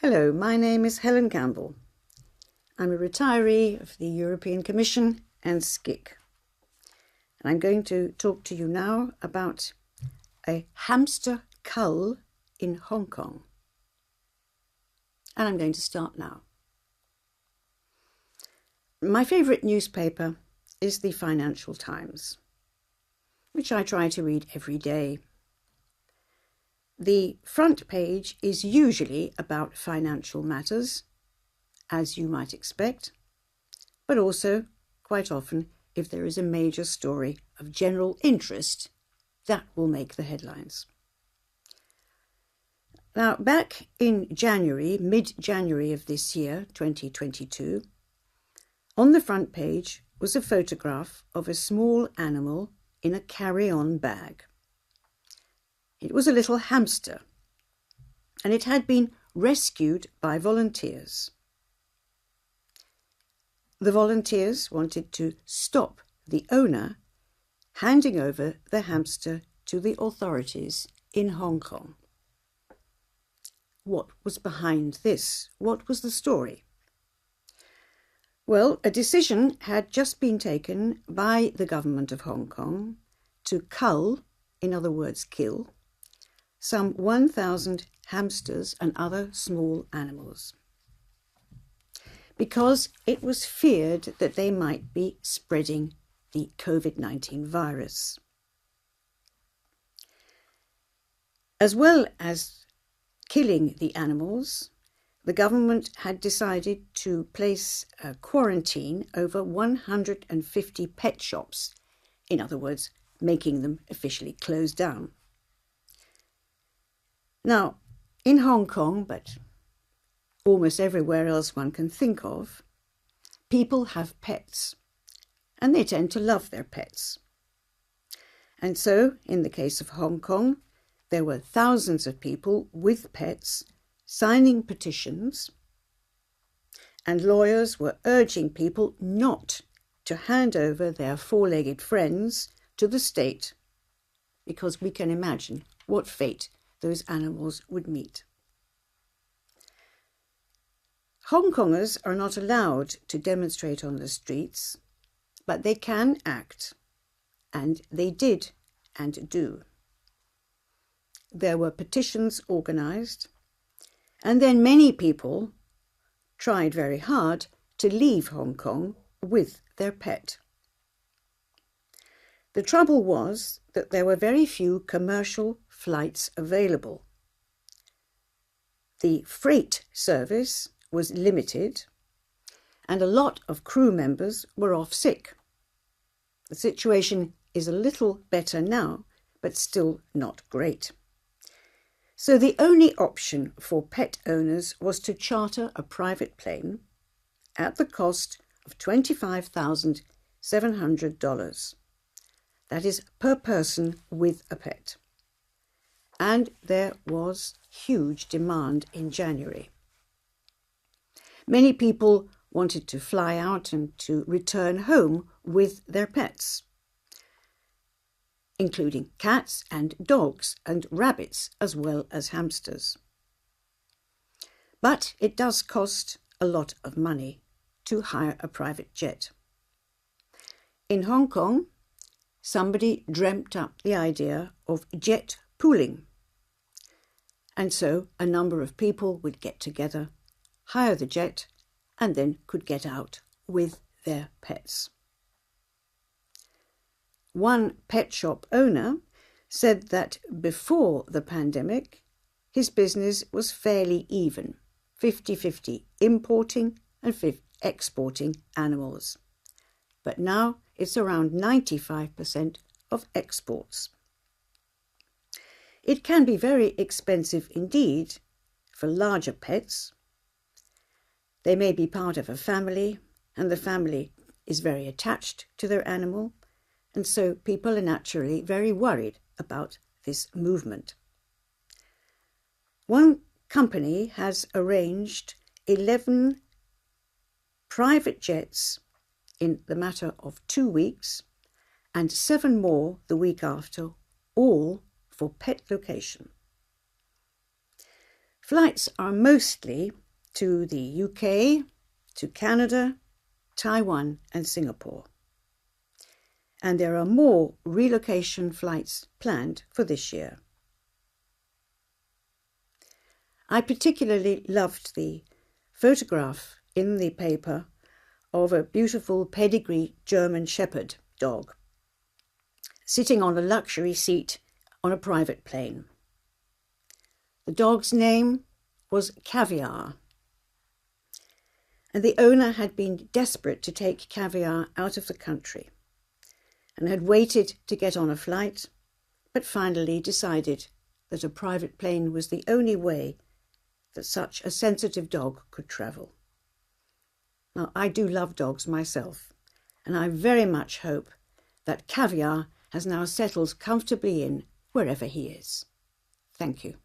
Hello, my name is Helen Campbell. I'm a retiree of the European Commission and SCIC. And I'm going to talk to you now about a hamster cull in Hong Kong. And I'm going to start now. My favourite newspaper is the Financial Times, which I try to read every day. The front page is usually about financial matters, as you might expect, but also, quite often, if there is a major story of general interest, that will make the headlines. Now, back in January, mid-January of this year, 2022, on the front page was a photograph of a small animal in a carry-on bag. It was a little hamster, and it had been rescued by volunteers. The volunteers wanted to stop the owner handing over the hamster to the authorities in Hong Kong. What was behind this? What was the story? Well, a decision had just been taken by the government of Hong Kong to cull, in other words, kill, some 1,000 hamsters and other small animals, because it was feared that they might be spreading the COVID-19 virus. As well as killing the animals, the government had decided to place a quarantine over 150 pet shops, in other words, making them officially close down. Now, in Hong Kong, but almost everywhere else one can think of, people have pets, and they tend to love their pets. And so, in the case of Hong Kong, there were thousands of people with pets signing petitions, and lawyers were urging people not to hand over their four-legged friends to the state, because we can imagine what fate those animals would meet. Hong Kongers are not allowed to demonstrate on the streets, but they can act, and they did and do. There were petitions organised, and then many people tried very hard to leave Hong Kong with their pet. The trouble was that there were very few commercial flights available. The freight service was limited, and a lot of crew members were off sick. The situation is a little better now, but still not great. So the only option for pet owners was to charter a private plane at the cost of $25,700. That is per person with a pet. And there was huge demand in January. Many people wanted to fly out and to return home with their pets, including cats and dogs and rabbits as well as hamsters. But it does cost a lot of money to hire a private jet. In Hong Kong, somebody dreamt up the idea of jet pooling. And so a number of people would get together, hire the jet, and then could get out with their pets. One pet shop owner said that before the pandemic, his business was fairly even, 50-50 importing and exporting animals. But now it's around 95% of exports. It can be very expensive indeed for larger pets. They may be part of a family, and the family is very attached to their animal, and so people are naturally very worried about this movement. One company has arranged 11 private jets in the matter of 2 weeks and 7 more the week after, all for pet location. Flights are mostly to the UK, to Canada, Taiwan and Singapore. And there are more relocation flights planned for this year. I particularly loved the photograph in the paper of a beautiful pedigree German Shepherd dog sitting on a luxury seat on a private plane. The dog's name was Caviar, and the owner had been desperate to take Caviar out of the country and had waited to get on a flight, but finally decided that a private plane was the only way that such a sensitive dog could travel. Now, I do love dogs myself, and I very much hope that Caviar has now settled comfortably in wherever he is. Thank you.